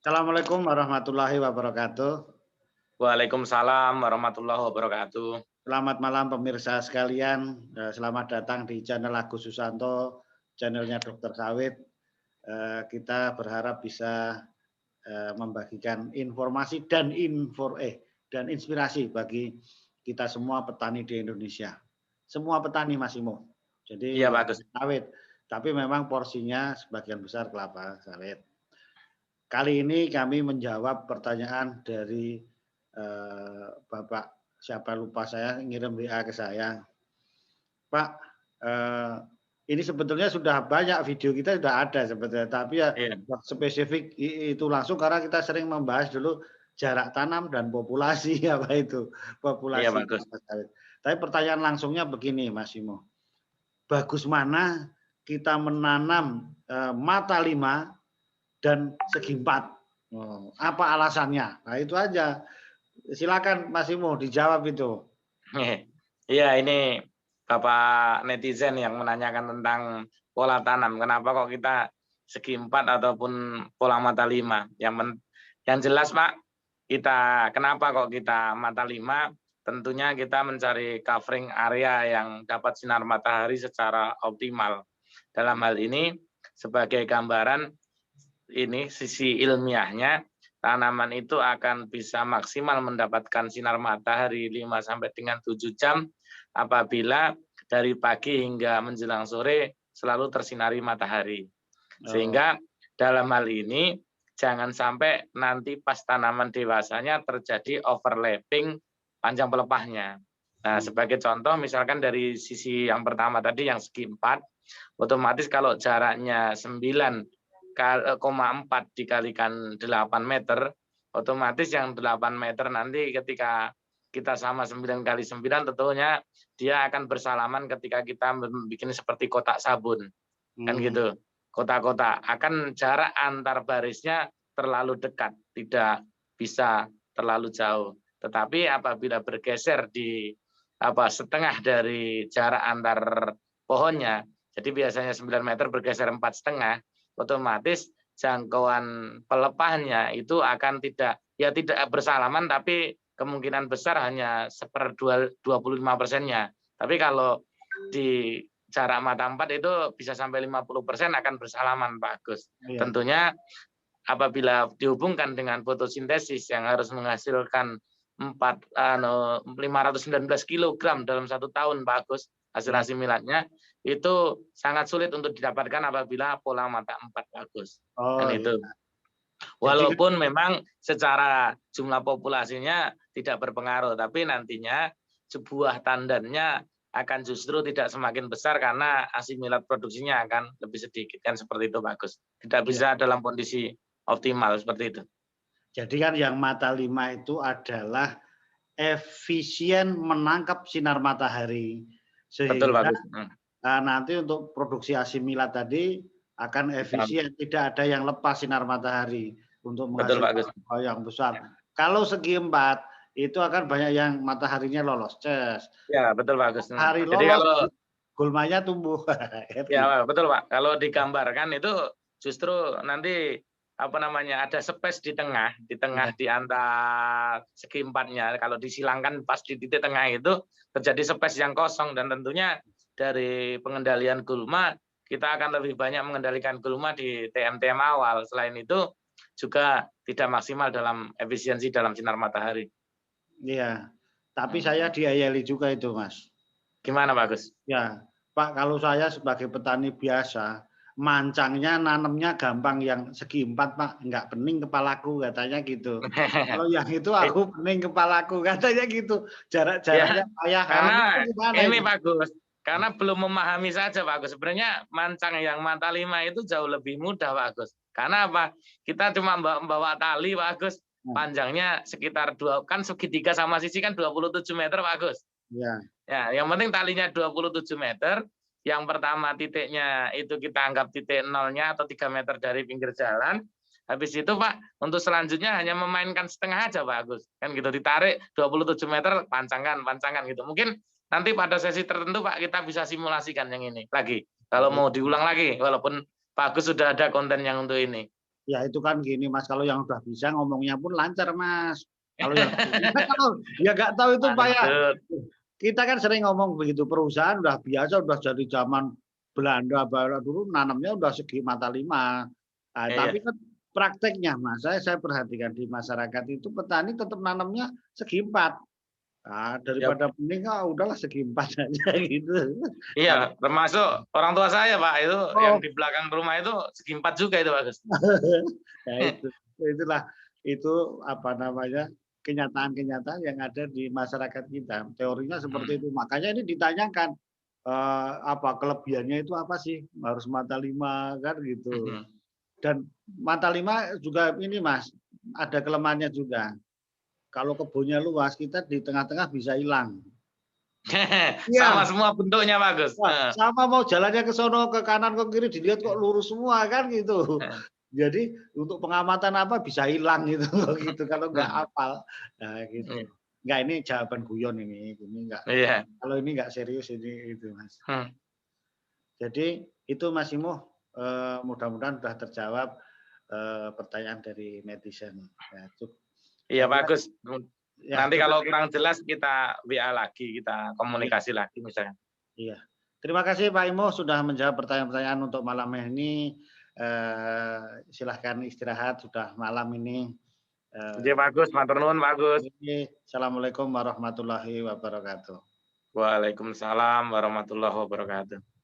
Assalamualaikum warahmatullahi wabarakatuh. Waalaikumsalam warahmatullahi wabarakatuh. Selamat malam pemirsa sekalian. Selamat datang di channel Agus Susanto, channelnya Dokter Sawit. Kita berharap bisa membagikan informasi dan inspirasi bagi kita semua petani di Indonesia. Semua petani Mas Imo. Jadi Iya, bagus. sawit, tapi memang porsinya sebagian besar kelapa sawit. Kali ini kami menjawab pertanyaan dari Bapak siapa lupa saya ngirim WA ke saya. Pak, ini sebetulnya sudah banyak video kita sudah ada sebetulnya, tapi ya Iya. spesifik itu langsung karena kita sering membahas dulu jarak tanam dan populasi apa itu populasi. Iya, bagus. Sawit. Tapi pertanyaan langsungnya begini, Mas Imo. Bagus mana kita menanam mata 5 dan segi 4? Apa alasannya? Nah itu aja. Silakan Mas Imo dijawab itu. Iya, ini Bapak netizen yang menanyakan tentang pola tanam. Kenapa kok kita segi 4 ataupun pola mata 5? Yang jelas Pak, kenapa kok kita mata 5? Tentunya kita mencari covering area yang dapat sinar matahari secara optimal. Dalam hal ini sebagai gambaran ini sisi ilmiahnya, tanaman itu akan bisa maksimal mendapatkan sinar matahari 5 sampai dengan 7 jam apabila dari pagi hingga menjelang sore selalu tersinari matahari. Sehingga dalam hal ini jangan sampai nanti pas tanaman dewasanya terjadi overlapping panjang pelepahnya. Nah, sebagai contoh misalkan dari sisi yang pertama tadi yang segi 4, otomatis kalau jaraknya 9,4 dikalikan 8 meter, otomatis yang 8 meter nanti ketika kita sama 9 kali 9 tentunya dia akan bersalaman ketika kita bikin seperti kotak sabun. Kan gitu. Kotak-kotak akan jarak antar barisnya terlalu dekat, tidak bisa terlalu jauh. Tetapi apabila bergeser di setengah dari jarak antar pohonnya, jadi biasanya 9 meter bergeser 4,5, otomatis jangkauan pelepahnya itu akan tidak bersalaman, tapi kemungkinan besar hanya 25%-nya. Tapi kalau di jarak mata 4 itu bisa sampai 50% akan bersalaman, Pak Agus. Iya. Tentunya apabila dihubungkan dengan fotosintesis yang harus menghasilkan 519 kg dalam 1 tahun, Pak Agus, hasil asimilatnya itu sangat sulit untuk didapatkan apabila pola mata 4, bagus. Itu. Iya. Walaupun memang secara jumlah populasinya tidak berpengaruh, tapi nantinya sebuah tandannya akan justru tidak semakin besar karena asimilat produksinya akan lebih sedikit, kan seperti itu, bagus. Tidak bisa dalam kondisi optimal seperti itu. Jadi kan yang mata 5 itu adalah efisien menangkap sinar matahari. Sehingga betul, bagus. Nanti untuk produksi asimilat tadi akan efisien, tidak ada yang lepas sinar matahari untuk menghasilkan yang besar. Ya. Kalau segi 4 itu akan banyak yang mataharinya lolos. Ya, betul, bagus. Hari lolos, jadi kalau gulmanya tumbuh. Ya, betul, Pak. Kalau digambarkan itu justru nanti ada space di tengah di antara segi 4-nya. Kalau disilangkan pas di titik tengah itu terjadi space yang kosong, dan tentunya dari pengendalian gulma kita akan lebih banyak mengendalikan gulma di TM-TM awal. Selain itu juga tidak maksimal dalam efisiensi dalam sinar matahari. Iya, tapi saya diayali juga itu, Mas. Gimana, Bagus? Ya, Pak, kalau saya sebagai petani biasa, mancangnya nanamnya gampang, yang segi 4, Pak, nggak pening kepalaku katanya gitu. Kalau yang itu aku pening kepalaku katanya gitu. Jarak-jaraknya ya, karena ini bagus. Karena belum memahami saja, Pak Agus. Sebenarnya mancang yang mata 5 itu jauh lebih mudah, Pak Agus. Karena apa? Kita cuma membawa tali, Pak Agus. Panjangnya sekitar kan segitiga sama sisi kan 27 meter, Pak Agus. Ya. Ya, yang penting talinya 27 meter. Yang pertama titiknya itu kita anggap titik 0-nya atau 3 meter dari pinggir jalan. Habis itu, Pak, untuk selanjutnya hanya memainkan setengah aja, Pak Agus. Kan gitu, ditarik 27 meter, pancangan gitu. Mungkin nanti pada sesi tertentu, Pak, kita bisa simulasikan yang ini lagi. Kalau mau diulang lagi, walaupun Pak Agus sudah ada konten yang untuk ini. Ya itu kan gini Mas, kalau yang udah bisa ngomongnya pun lancar Mas. Kalau yang kalau ya nggak tahu itu Pak ya. Kita kan sering ngomong begitu, perusahaan udah biasa, udah jadi zaman Belanda dulu nanamnya udah segi mata 5. Nah, tapi kan prakteknya Mas, saya perhatikan di masyarakat itu petani tetap nanamnya segi 4. Nah, daripada mending udahlah segi 4 aja gitu. Iya, termasuk orang tua saya Pak, itu yang di belakang rumah itu segi 4 juga itu Bagus. Nah itulah itu apa namanya kenyataan-kenyataan yang ada di masyarakat kita. Teorinya seperti itu. Makanya ini ditanyakan apa kelebihannya itu apa sih? Harus mata 5 kan gitu. Dan mata 5 juga ini Mas, ada kelemahannya juga. Kalau kebunnya luas, kita di tengah-tengah bisa hilang. Sama semua bentuknya Bagus. Sama mau jalannya ke sono, ke kanan, ke kiri, dilihat kok lurus semua kan gitu. Jadi untuk pengamatan apa bisa hilang gitu, gitu kalau nggak hafal. Nah gitu. Nggak, ini jawaban guyon ini nggak. Kalau ini nggak serius ini itu Mas. Jadi itu Mas Imo, mudah-mudahan sudah terjawab pertanyaan dari netizen. Iya bagus. Nanti kalau kurang jelas kita WA lagi, kita komunikasi lagi misalnya. Iya. Terima kasih Pak Imo sudah menjawab pertanyaan-pertanyaan untuk malam ini. Silahkan istirahat, sudah malam ini. Iya bagus, matur nuwun bagus. Assalamualaikum warahmatullahi wabarakatuh. Waalaikumsalam warahmatullahi wabarakatuh.